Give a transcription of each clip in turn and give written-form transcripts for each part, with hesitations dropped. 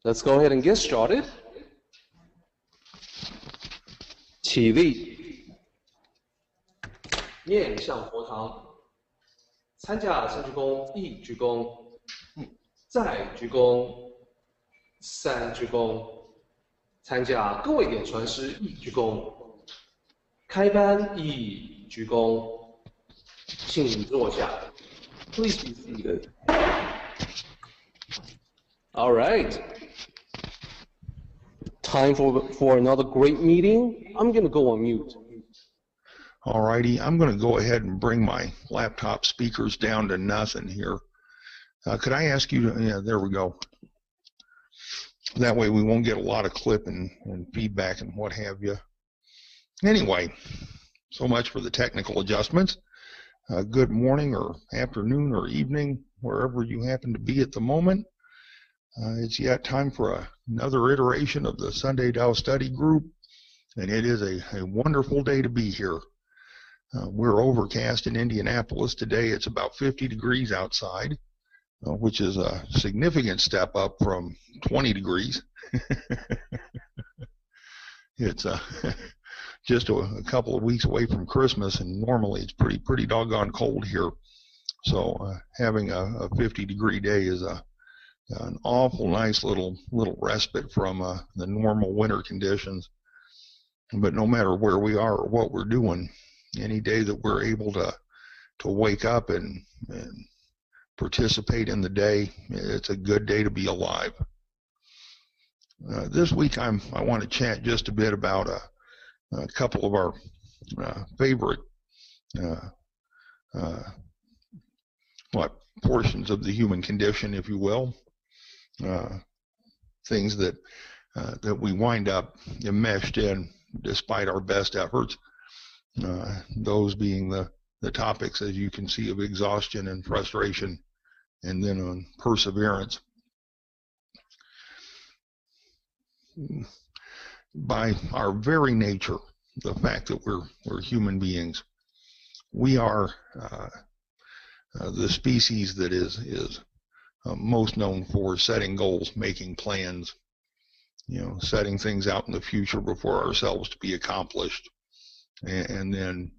Let's go ahead and get started. 起立，面向佛堂，参加三鞠躬，一鞠躬，再鞠躬，三鞠躬，参加各位点传师一鞠躬，开班一鞠躬，请坐下。Please be seated. All right. Time for another great meeting. I'm going to go on mute. All righty, I'm going to go ahead and bring my laptop speakers down to nothing here. Could I ask you to, yeah, there we go. That way we won't get a lot of clip and feedback and what have you. Anyway, so much for the technical adjustments. Good morning or afternoon or evening, wherever you happen to be at the moment. It's yet time for another iteration of the Sunday Tao Study Group, and it is a wonderful day to be here. We're overcast in Indianapolis today. It's about 50 degrees outside, which is a significant step up from 20 degrees. It's just a couple of weeks away from Christmas, and normally it's pretty doggone cold here. So having a 50-degree day is an awful nice little respite from the normal winter conditions. But no matter where we are or what we're doing, any day that we're able to wake up and participate in the day, it's a good day to be alive. This week I want to chat just a bit about a couple of our favorite portions of the human condition, if you will. Things that we wind up enmeshed in despite our best efforts. Those being the topics, as you can see, of exhaustion and frustration, and then on perseverance. By our very nature, the fact that we're human beings, we are the species that is most known for setting goals, making plans, setting things out in the future before ourselves to be accomplished, and then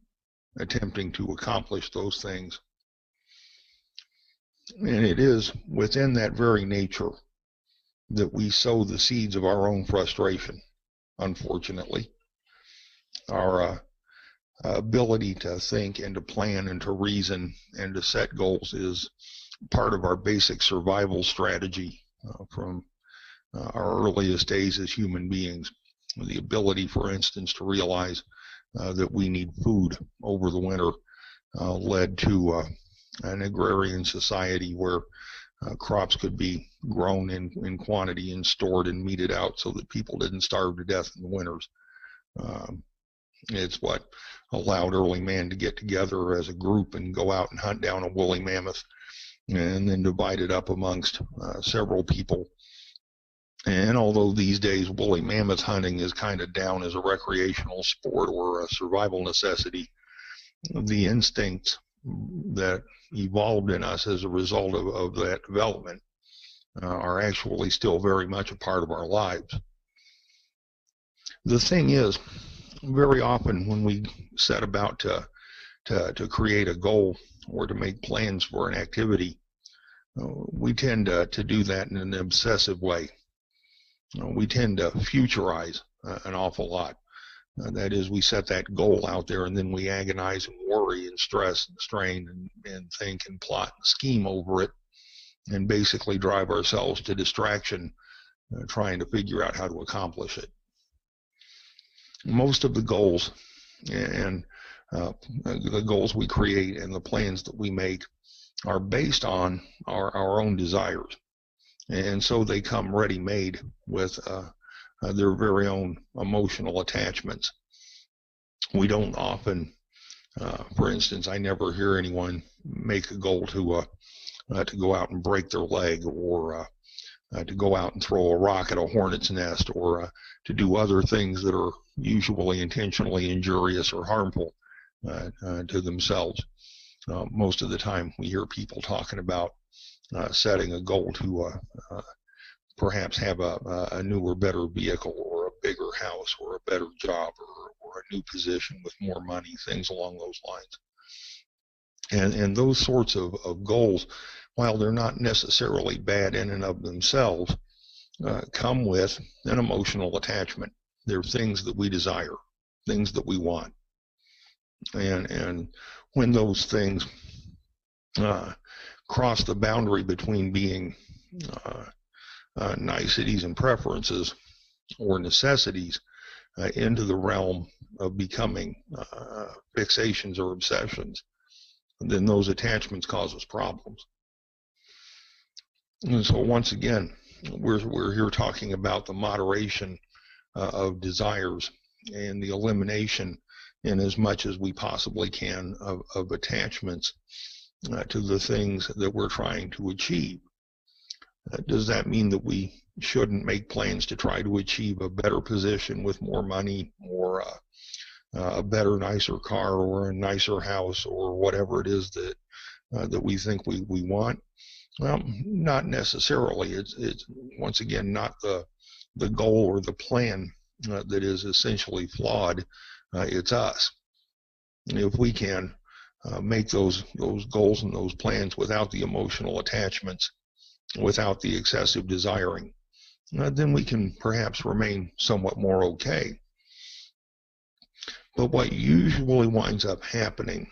attempting to accomplish those things. And it is within that very nature that we sow the seeds of our own frustration, unfortunately. Our ability to think and to plan and to reason and to set goals is part of our basic survival strategy from our earliest days as human beings. The ability, for instance, to realize that we need food over the winter led to an agrarian society where crops could be grown in quantity and stored and meted out so that people didn't starve to death in the winters. It's what allowed early man to get together as a group and go out and hunt down a woolly mammoth and then divide it up amongst several people. And although these days woolly mammoth hunting is kind of down as a recreational sport or a survival necessity, the instincts that evolved in us as a result of that development are actually still very much a part of our lives. The thing is, very often when we set about to create a goal or to make plans for an activity, we tend to do that in an obsessive way. We tend to futurize an awful lot. That is, we set that goal out there and then we agonize and worry and stress and strain and think and plot and scheme over it and basically drive ourselves to distraction trying to figure out how to accomplish it. Most of the goals and the goals we create and the plans that we make are based on our own desires. And so they come ready-made with their very own emotional attachments. We don't often, for instance, I never hear anyone make a goal to go out and break their leg, or to go out and throw a rock at a hornet's nest, or to do other things that are usually intentionally injurious or harmful to themselves. Most of the time we hear people talking about setting a goal to perhaps have a newer, better vehicle, or a bigger house, or a better job, or a new position with more money, things along those lines. And those sorts of goals, while they're not necessarily bad in and of themselves, come with an emotional attachment. They're things that we desire, things that we want. And when those things cross the boundary between being niceties and preferences or necessities into the realm of becoming fixations or obsessions, then those attachments cause us problems. And so once again, we're here talking about the moderation of desires and the elimination in as much as we possibly can of attachments to the things that we're trying to achieve. Does that mean that we shouldn't make plans to try to achieve a better position with more money, or a better, nicer car, or a nicer house, or whatever it is that we think we want? Well, not necessarily. It's once again not the goal or the plan that is essentially flawed. It's us. If we can make those goals and those plans without the emotional attachments, without the excessive desiring, then we can perhaps remain somewhat more okay. But what usually winds up happening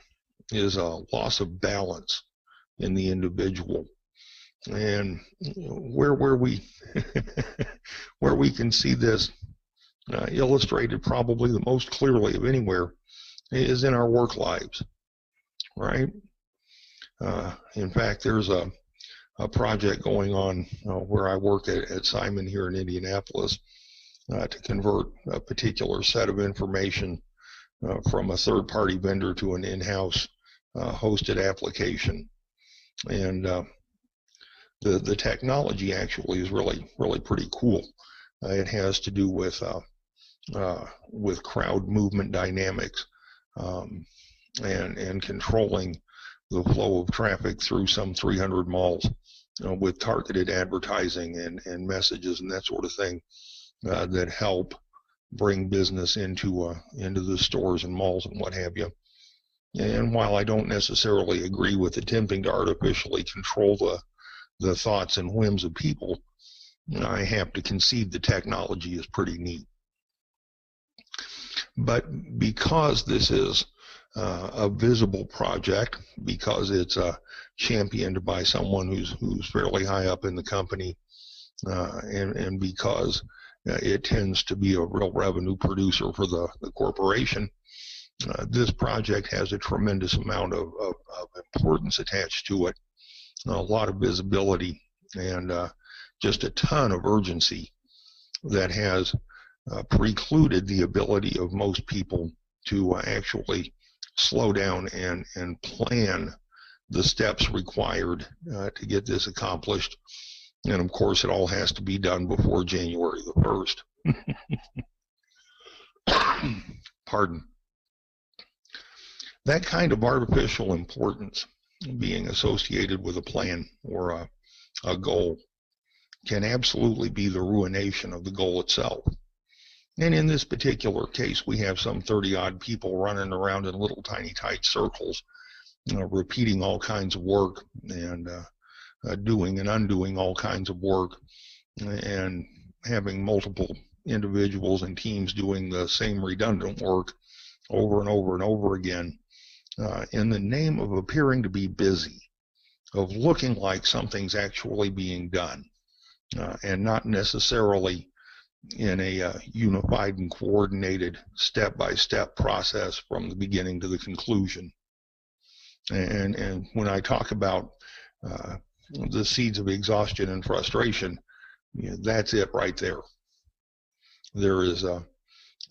is a loss of balance in the individual. And where we where we can see this illustrated probably the most clearly of anywhere is in our work lives, right? In fact, there's a project going on where I work at Simon here in Indianapolis to convert a particular set of information from a third-party vendor to an in-house hosted application. And the technology actually is really pretty cool. It has to do with crowd movement dynamics and controlling the flow of traffic through some 300 malls with targeted advertising and messages and that sort of thing that help bring business into the stores and malls and what have you. And while I don't necessarily agree with attempting to artificially control the thoughts and whims of people, I have to concede the technology is pretty neat. But because this is a visible project, because it's championed by someone who's fairly high up in the company, and because it tends to be a real revenue producer for the corporation, this project has a tremendous amount of importance attached to it, a lot of visibility, and just a ton of urgency that has precluded the ability of most people to actually slow down and plan the steps required to get this accomplished. And of course, it all has to be done before January the 1st. Pardon. That kind of artificial importance being associated with a plan or a goal can absolutely be the ruination of the goal itself. And in this particular case, we have some 30-odd people running around in little tiny tight circles, repeating all kinds of work and doing and undoing all kinds of work, and having multiple individuals and teams doing the same redundant work over and over and over again in the name of appearing to be busy, of looking like something's actually being done, and not necessarily in a unified and coordinated step-by-step process from the beginning to the conclusion. And when I talk about the seeds of exhaustion and frustration, that's it right there. There is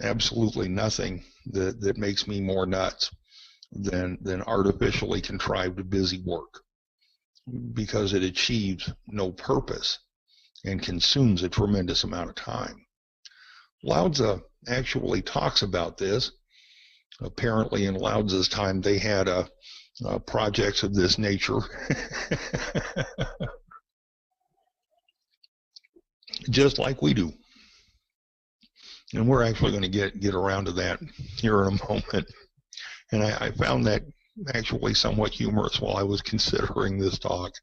absolutely nothing that makes me more nuts than artificially contrived busy work, because it achieves no purpose and consumes a tremendous amount of time. Lao-Tzu actually talks about this. Apparently in Lao-Tzu's time they had projects of this nature. just like we do. And we're actually going to get around to that here in a moment. And I found that actually somewhat humorous while I was considering this talk.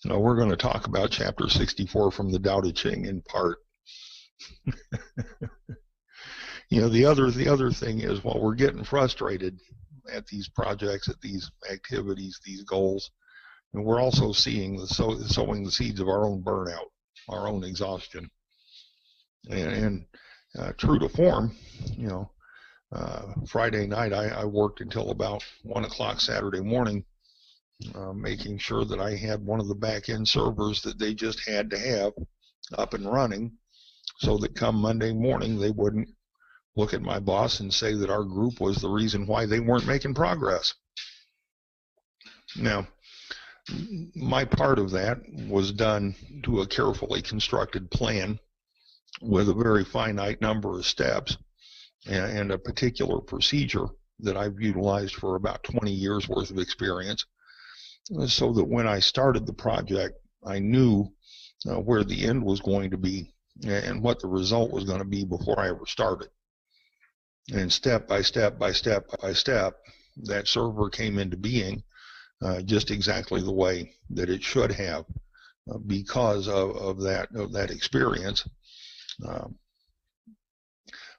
We're going to talk about chapter 64 from the Tao Te Ching in part. The other thing is, while we're getting frustrated at these projects, at these activities, these goals, and we're also sowing the seeds of our own burnout, our own exhaustion. And true to form, Friday night I worked until about 1 o'clock Saturday morning, making sure that I had one of the back-end servers that they just had to have up and running, so that come Monday morning they wouldn't look at my boss and say that our group was the reason why they weren't making progress. Now, my part of that was done to a carefully constructed plan with a very finite number of steps and a particular procedure that I've utilized for about 20 years worth of experience, so that when I started the project, I knew where the end was going to be and what the result was going to be before I ever started. And step by step by step by step, that server came into being just exactly the way that it should have, because of that experience.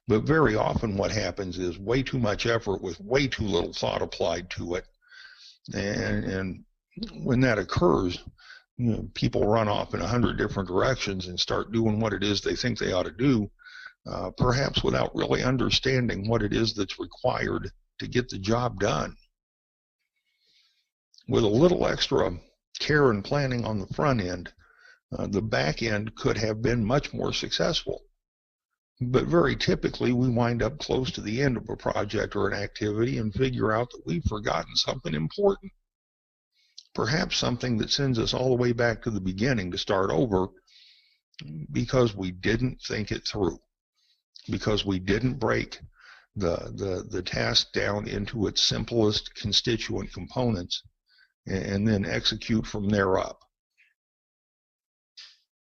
But very often what happens is way too much effort with way too little thought applied to it. And when that occurs, people run off in 100 different directions and start doing what it is they think they ought to do, perhaps without really understanding what it is that's required to get the job done. With a little extra care and planning on the front end, the back end could have been much more successful. But very typically, we wind up close to the end of a project or an activity and figure out that we've forgotten something important. Perhaps something that sends us all the way back to the beginning to start over, because we didn't think it through, because we didn't break the task down into its simplest constituent components and then execute from there up.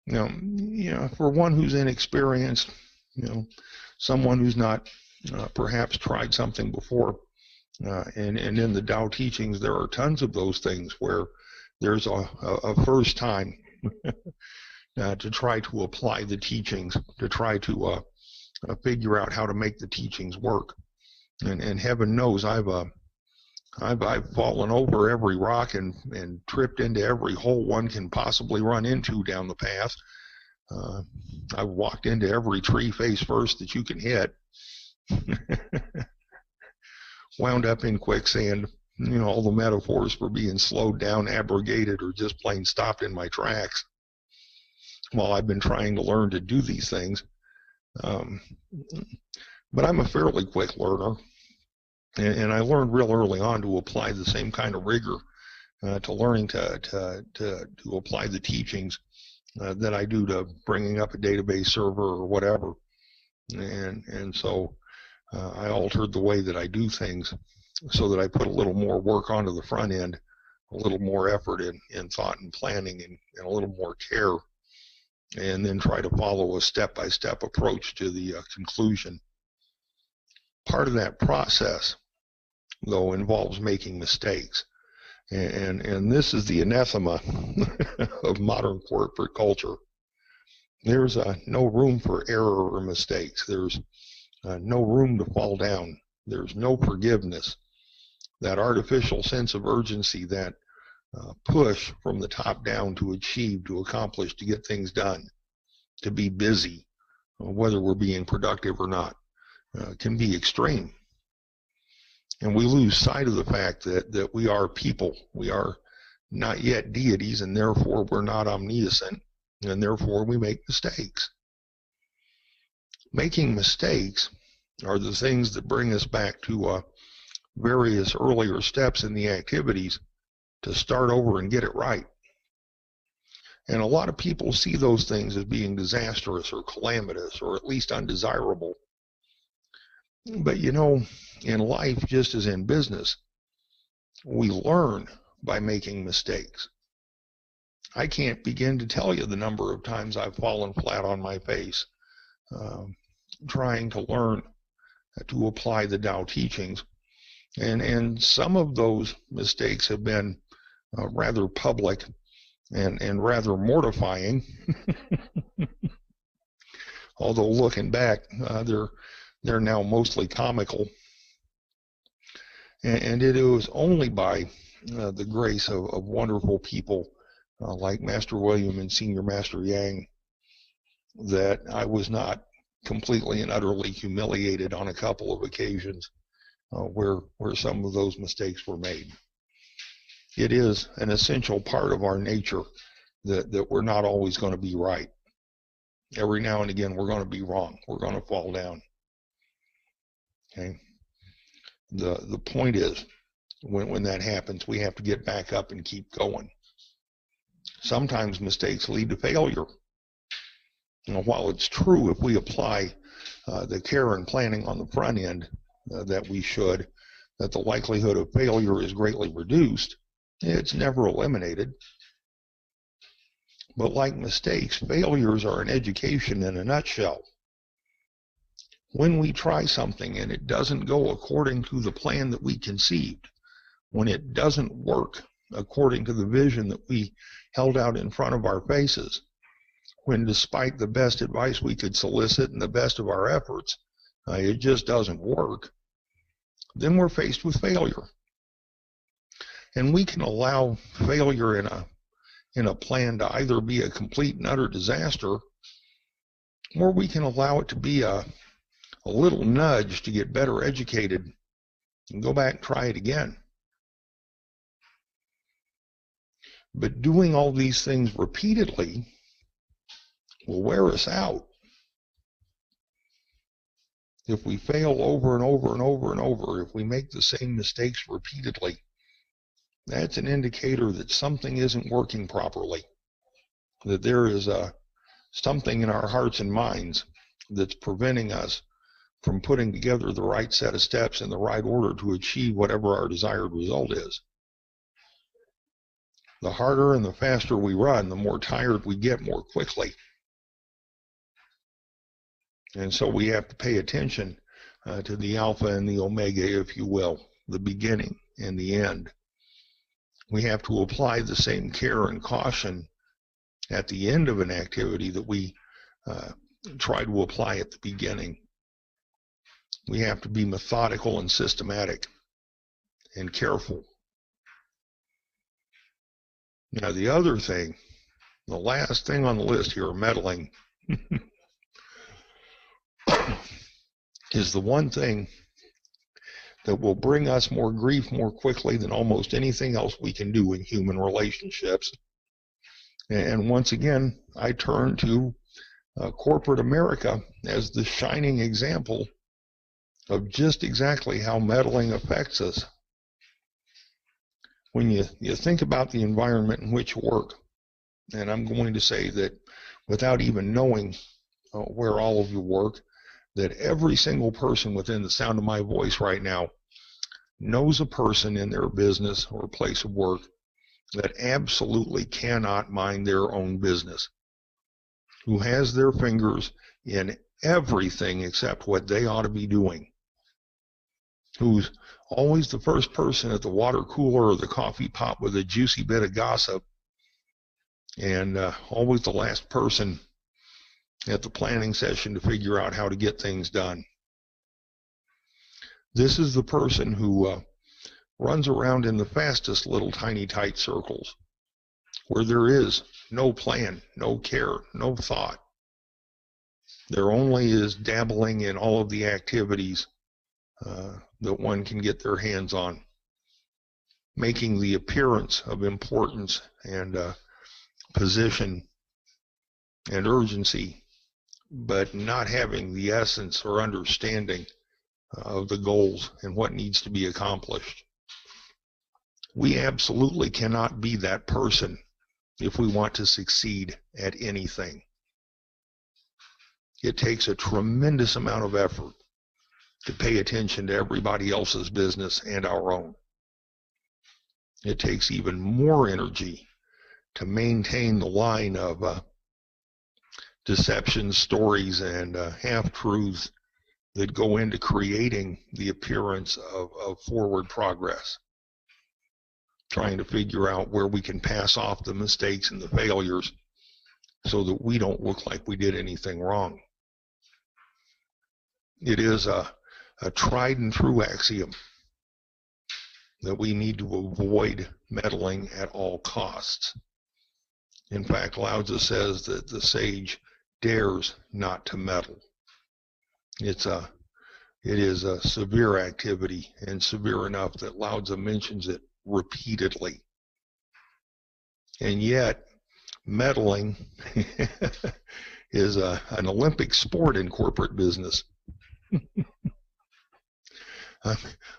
Now, for one who's inexperienced, someone who's not perhaps tried something before, and in the Tao teachings there are tons of those things where there's a first time to try to apply the teachings, to try to figure out how to make the teachings work. And heaven knows I've fallen over every rock and tripped into every hole one can possibly run into down the path. I've walked into every tree face first that you can hit. Wound up in quicksand, all the metaphors for being slowed down, abrogated, or just plain stopped in my tracks while I've been trying to learn to do these things. But I'm a fairly quick learner, and I learned real early on to apply the same kind of rigor to learning to apply the teachings that I do to bringing up a database server or whatever. And so I altered the way that I do things so that I put a little more work onto the front end, a little more effort in thought and planning, and a little more care, and then try to follow a step-by-step approach to the conclusion. Part of that process, though, involves making mistakes. And this is the anathema of modern corporate culture. There's no room for error or mistakes. There's no room to fall down. There's no forgiveness. That artificial sense of urgency, that push from the top down to achieve, to accomplish, to get things done, to be busy, whether we're being productive or not, can be extreme. And we lose sight of the fact that we are people. We are not yet deities, and therefore we're not omniscient, and therefore we make mistakes. Making mistakes are the things that bring us back to various earlier steps in the activities to start over and get it right. And a lot of people see those things as being disastrous or calamitous or at least undesirable. But in life, just as in business, we learn by making mistakes. I can't begin to tell you the number of times I've fallen flat on my face trying to learn to apply the Tao teachings. And some of those mistakes have been rather public and rather mortifying. Although looking back, they're now mostly comical. And it was only by the grace of wonderful people like Master William and Senior Master Yang that I was not completely and utterly humiliated on a couple of occasions where some of those mistakes were made. It is an essential part of our nature that we're not always going to be right. Every now and again, we're going to be wrong. We're going to fall down. Okay. The point is, when that happens, we have to get back up and keep going. Sometimes mistakes lead to failure. While it's true, if we apply the care and planning on the front end that we should, that the likelihood of failure is greatly reduced, it's never eliminated. But like mistakes, failures are an education in a nutshell. When we try something and it doesn't go according to the plan that we conceived, when it doesn't work according to the vision that we held out in front of our faces, when despite the best advice we could solicit and the best of our efforts, it just doesn't work, then we're faced with failure. And we can allow failure in a plan to either be a complete and utter disaster, or we can allow it to be a little nudge to get better educated and go back and try it again. But doing all these things repeatedly will wear us out. If we fail over and over and over and over, if we make the same mistakes repeatedly, that's an indicator that something isn't working properly, that there is something in our hearts and minds that's preventing us from putting together the right set of steps in the right order to achieve whatever our desired result is. The harder and the faster we run, the more tired we get more quickly. And so we have to pay attention to the alpha and the omega, if you will, the beginning and the end. We have to apply the same care and caution at the end of an activity that we try to apply at the beginning. We have to be methodical and systematic and careful. Now, the other thing, the last thing on the list here, meddling, is the one thing that will bring us more grief more quickly than almost anything else we can do in human relationships. And once again, I turn to corporate America as the shining example of just exactly how meddling affects us. When you think about the environment in which you work, and I'm going to say that without even knowing where all of you work, that every single person within the sound of my voice right now knows a person in their business or place of work that absolutely cannot mind their own business, who has their fingers in everything except what they ought to be doing, who's always the first person at the water cooler or the coffee pot with a juicy bit of gossip, and always the last person at the planning session to figure out how to get things done. This is the person who runs around in the fastest little tiny tight circles where there is no plan, no care, no thought. There only is dabbling in all of the activities that one can get their hands on, making the appearance of importance and position and urgency, but not having the essence or understanding of the goals and what needs to be accomplished. We absolutely cannot be that person if we want to succeed at anything. It takes a tremendous amount of effort to pay attention to everybody else's business and our own. It takes even more energy to maintain the line of deception, stories, and half-truths that go into creating the appearance of forward progress, trying to figure out where we can pass off the mistakes and the failures so that we don't look like we did anything wrong. It is a tried and true axiom that we need to avoid meddling at all costs. In fact, Lao Tzu says that the sage dares not to meddle. It is a severe activity, and severe enough that Lao Tzu mentions it repeatedly. And yet, meddling is an Olympic sport in corporate business.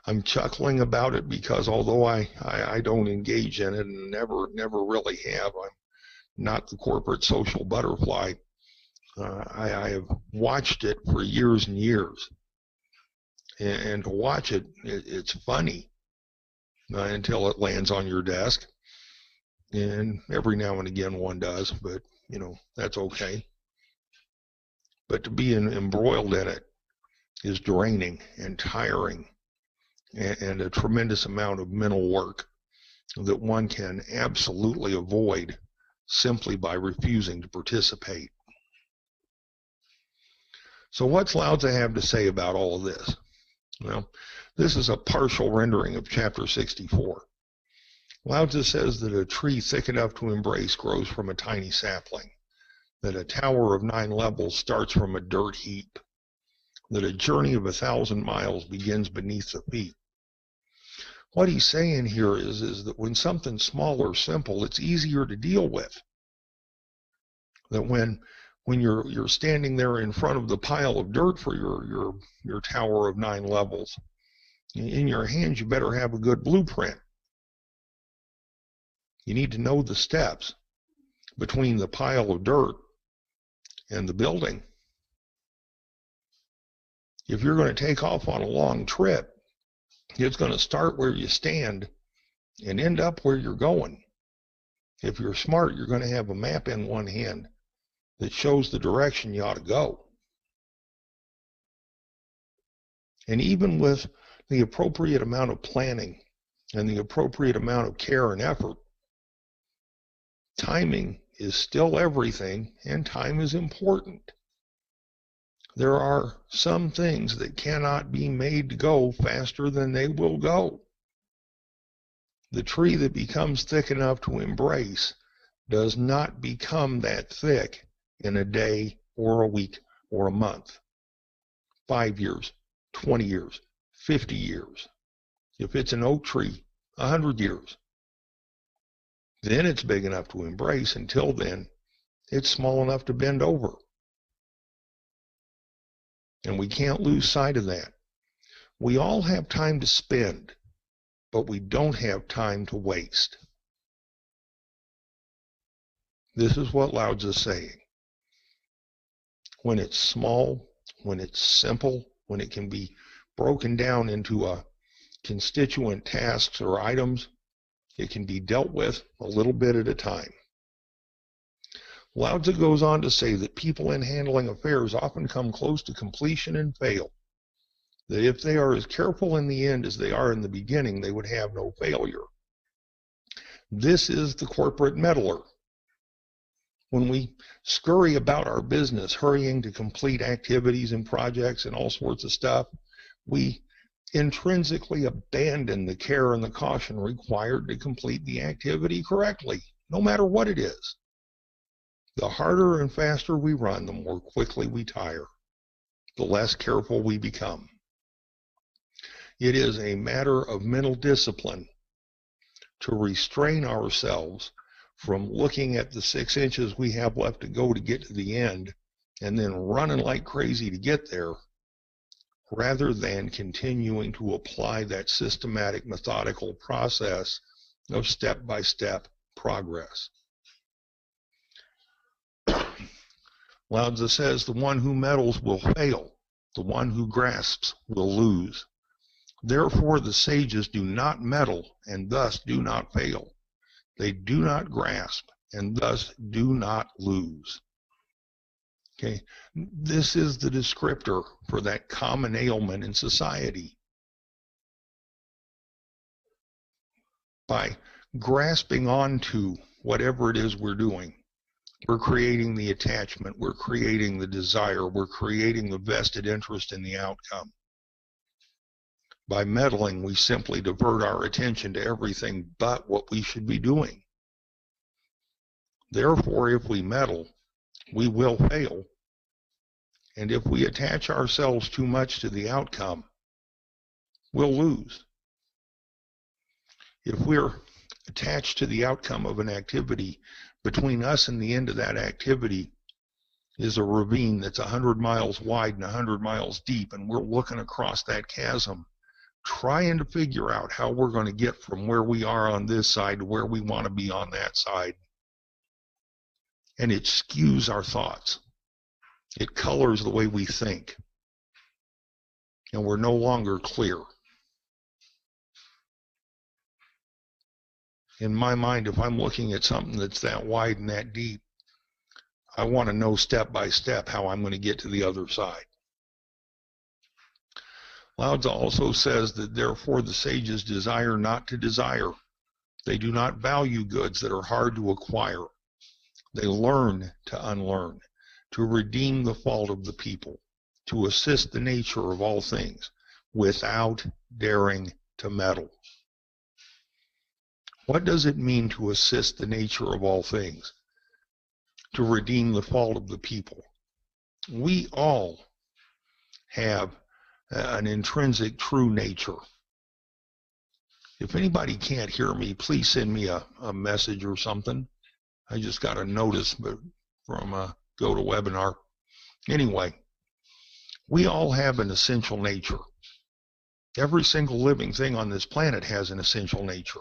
I'm chuckling about it because although I don't engage in it and never really have, I'm not the corporate social butterfly. I have watched it for years and years. And to watch it, it's funny until it lands on your desk. And every now and again one does, but that's okay. But to be embroiled in it is draining and tiring and a tremendous amount of mental work that one can absolutely avoid simply by refusing to participate. So what's Lao Tzu have to say about all of this? Well, this is a partial rendering of chapter 64. Lao Tzu says that a tree thick enough to embrace grows from a tiny sapling, that a tower of 9 levels starts from a dirt heap, that a journey of 1,000 miles begins beneath the feet. What he's saying here is that when something's small or simple, it's easier to deal with. That when you're standing there in front of the pile of dirt for your tower of 9 levels, in your hands you better have a good blueprint. You need to know the steps between the pile of dirt and the building. If you're going to take off on a long trip, it's going to start where you stand and end up where you're going. If you're smart, you're going to have a map in one hand that shows the direction you ought to go. And even with the appropriate amount of planning and the appropriate amount of care and effort, timing is still everything, and time is important. There are some things that cannot be made to go faster than they will go. The tree that becomes thick enough to embrace does not become that thick in a day or a week or a month. 5 years, 20 years, 50 years. If it's an oak tree, 100 years. Then it's big enough to embrace. Until then, it's small enough to bend over. And we can't lose sight of that. We all have time to spend, but we don't have time to waste. This is what Lao Tzu is saying. When it's small, when it's simple, when it can be broken down into constituent tasks or items, it can be dealt with a little bit at a time. Lao Tzu goes on to say that people in handling affairs often come close to completion and fail. That if they are as careful in the end as they are in the beginning, they would have no failure. This is the corporate meddler. When we scurry about our business, hurrying to complete activities and projects and all sorts of stuff, we intrinsically abandon the care and the caution required to complete the activity correctly, no matter what it is. The harder and faster we run, the more quickly we tire, the less careful we become. It is a matter of mental discipline to restrain ourselves from looking at the 6 inches we have left to go to get to the end and then running like crazy to get there, rather than continuing to apply that systematic, methodical process of step-by-step progress. Lao Tzu says the one who meddles will fail, the one who grasps will lose. Therefore the sages do not meddle and thus do not fail. They do not grasp and thus do not lose. Okay, this is the descriptor for that common ailment in society. By grasping onto whatever it is we're doing, we're creating the attachment, we're creating the desire, we're creating the vested interest in the outcome. By meddling, we simply divert our attention to everything but what we should be doing. Therefore, if we meddle, we will fail. And if we attach ourselves too much to the outcome, we'll lose. If we're attached to the outcome of an activity, between us and the end of that activity is a ravine that's 100 miles wide and 100 miles deep, and we're looking across that chasm, trying to figure out how we're going to get from where we are on this side to where we want to be on that side. And it skews our thoughts. It colors the way we think. And we're no longer clear. In my mind, if I'm looking at something that's that wide and that deep, I want to know step by step how I'm going to get to the other side. Lao-Tzu also says that therefore the sages desire not to desire. They do not value goods that are hard to acquire. They learn to unlearn, to redeem the fault of the people, to assist the nature of all things, without daring to meddle. What does it mean to assist the nature of all things? To redeem the fault of the people. We all have an intrinsic true nature. If anybody can't hear me, please send me a message or something. I just got a notice from GoToWebinar. Anyway, we all have an essential nature. Every single living thing on this planet has an essential nature.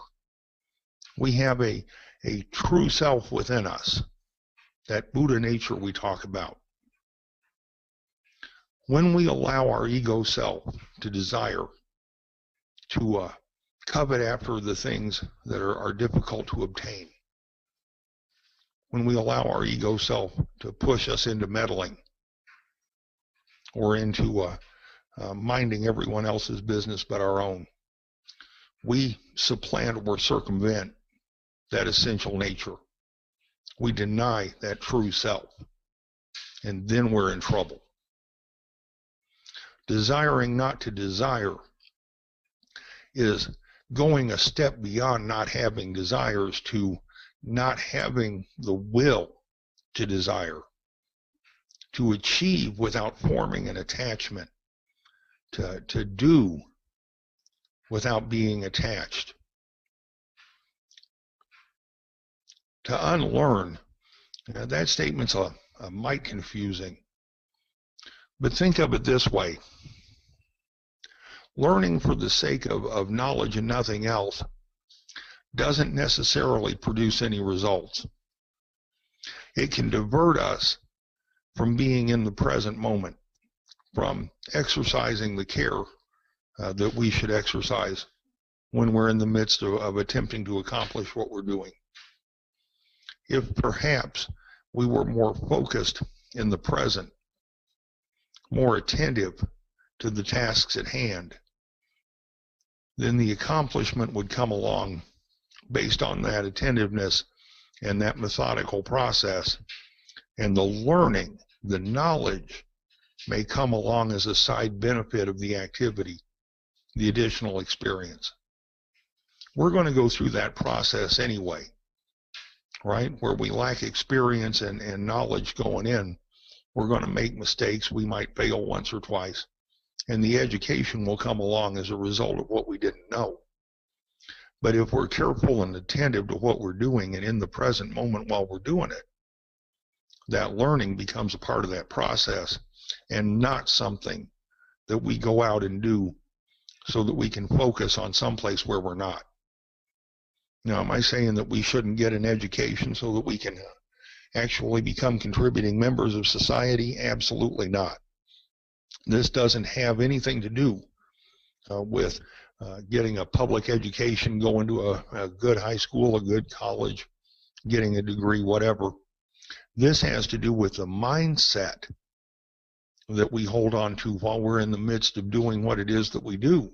We have a true self within us, that Buddha nature we talk about. When we allow our ego self to desire, to covet after the things that are difficult to obtain, when we allow our ego self to push us into meddling or into minding everyone else's business but our own, we supplant or circumvent that essential nature. We deny that true self, and then we're in trouble. Desiring not to desire is going a step beyond not having desires to not having the will to desire, to achieve without forming an attachment, to do without being attached. To unlearn, that statement's a mite confusing. But think of it this way. Learning for the sake of knowledge and nothing else doesn't necessarily produce any results. It can divert us from being in the present moment, from exercising the care that we should exercise when we're in the midst of attempting to accomplish what we're doing. If perhaps we were more focused in the present, more attentive to the tasks at hand, then the accomplishment would come along based on that attentiveness and that methodical process, and the learning, the knowledge may come along as a side benefit of the activity, the additional experience. We're going to go through that process anyway, right? Where we lack experience and knowledge going in, we're going to make mistakes. We might fail once or twice, and the education will come along as a result of what we didn't know. But if we're careful and attentive to what we're doing and in the present moment while we're doing it, that learning becomes a part of that process and not something that we go out and do so that we can focus on someplace where we're not. Now, am I saying that we shouldn't get an education so that we can actually become contributing members of society? Absolutely not. This doesn't have anything to do with getting a public education, going to a good high school, a good college, getting a degree, whatever. This has to do with the mindset that we hold on to while we're in the midst of doing what it is that we do,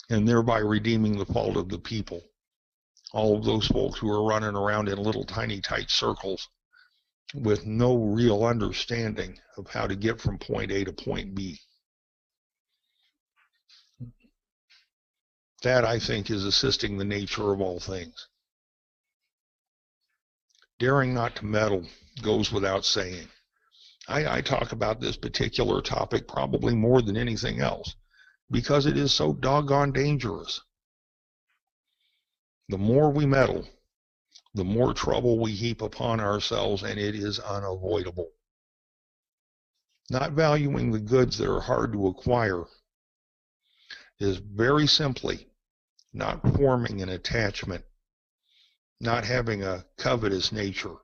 and thereby redeeming the fault of the people. All of those folks who are running around in little tiny tight circles with no real understanding of how to get from point A to point B. That, I think, is assisting the nature of all things. Daring not to meddle goes without saying. I talk about this particular topic probably more than anything else because it is so doggone dangerous. The more we meddle, the more trouble we heap upon ourselves, and it is unavoidable. Not valuing the goods that are hard to acquire is very simply not forming an attachment, not having a covetous nature.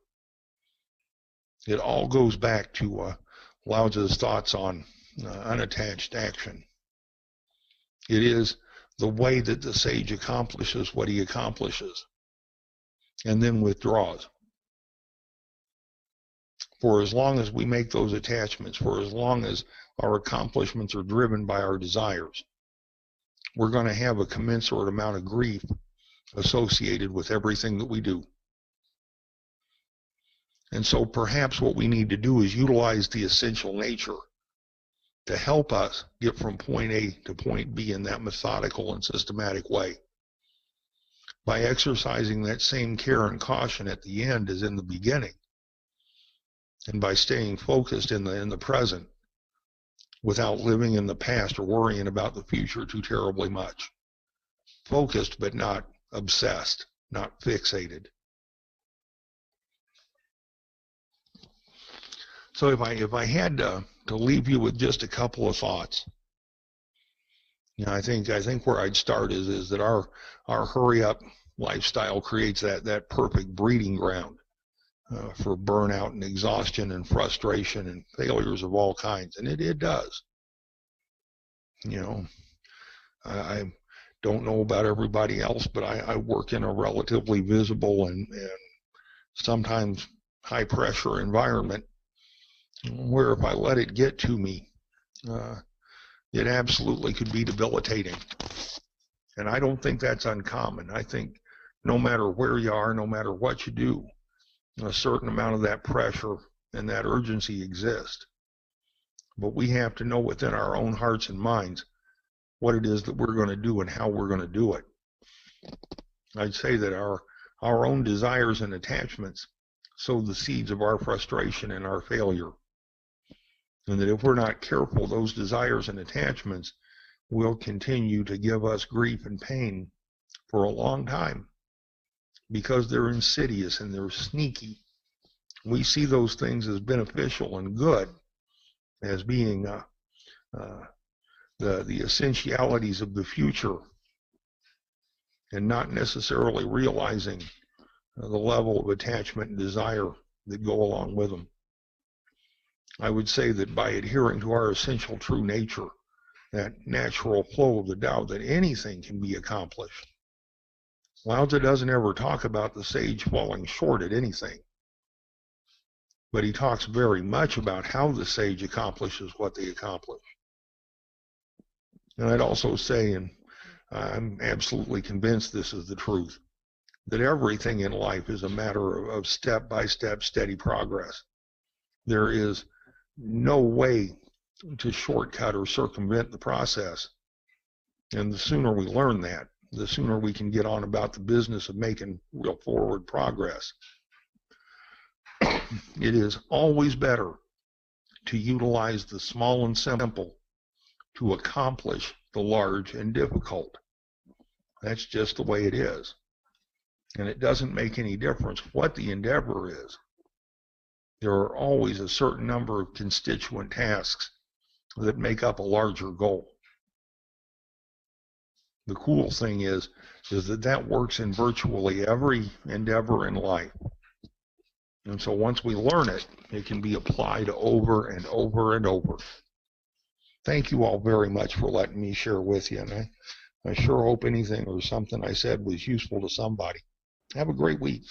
It all goes back to Lao Tzu's thoughts on unattached action. It is the way that the sage accomplishes what he accomplishes and then withdraws. For as long as we make those attachments, for as long as our accomplishments are driven by our desires, we're going to have a commensurate amount of grief associated with everything that we do. And so perhaps what we need to do is utilize the essential nature to help us get from point A to point B in that methodical and systematic way. By exercising that same care and caution at the end as in the beginning, and by staying focused in the present without living in the past or worrying about the future too terribly much. Focused but not obsessed, not fixated. So if I had to leave you with just a couple of thoughts, I think where I'd start is that our hurry up lifestyle creates that perfect breeding ground for burnout and exhaustion and frustration and failures of all kinds, and it does. I don't know about everybody else, but I work in a relatively visible and sometimes high pressure environment where if I let it get to me, it absolutely could be debilitating. And I don't think that's uncommon. I think no matter where you are, no matter what you do, a certain amount of that pressure and that urgency exists. But we have to know within our own hearts and minds what it is that we're going to do and how we're going to do it. I'd say that our own desires and attachments sow the seeds of our frustration and our failure. And that if we're not careful, those desires and attachments will continue to give us grief and pain for a long time because they're insidious and they're sneaky. We see those things as beneficial and good, as being the essentialities of the future, and not necessarily realizing the level of attachment and desire that go along with them. I would say that by adhering to our essential true nature, that natural flow of the Tao, that anything can be accomplished. Lao Tzu doesn't ever talk about the sage falling short at anything, but he talks very much about how the sage accomplishes what they accomplish. And I'd also say, and I'm absolutely convinced this is the truth, that everything in life is a matter of step-by-step steady progress. There is no way to shortcut or circumvent the process. And the sooner we learn that, the sooner we can get on about the business of making real forward progress. It is always better to utilize the small and simple to accomplish the large and difficult. That's just the way it is. And it doesn't make any difference what the endeavor is. There are always a certain number of constituent tasks that make up a larger goal. The cool thing is that works in virtually every endeavor in life. And so once we learn it, it can be applied over and over and over. Thank you all very much for letting me share with you. And I sure hope anything or something I said was useful to somebody. Have a great week.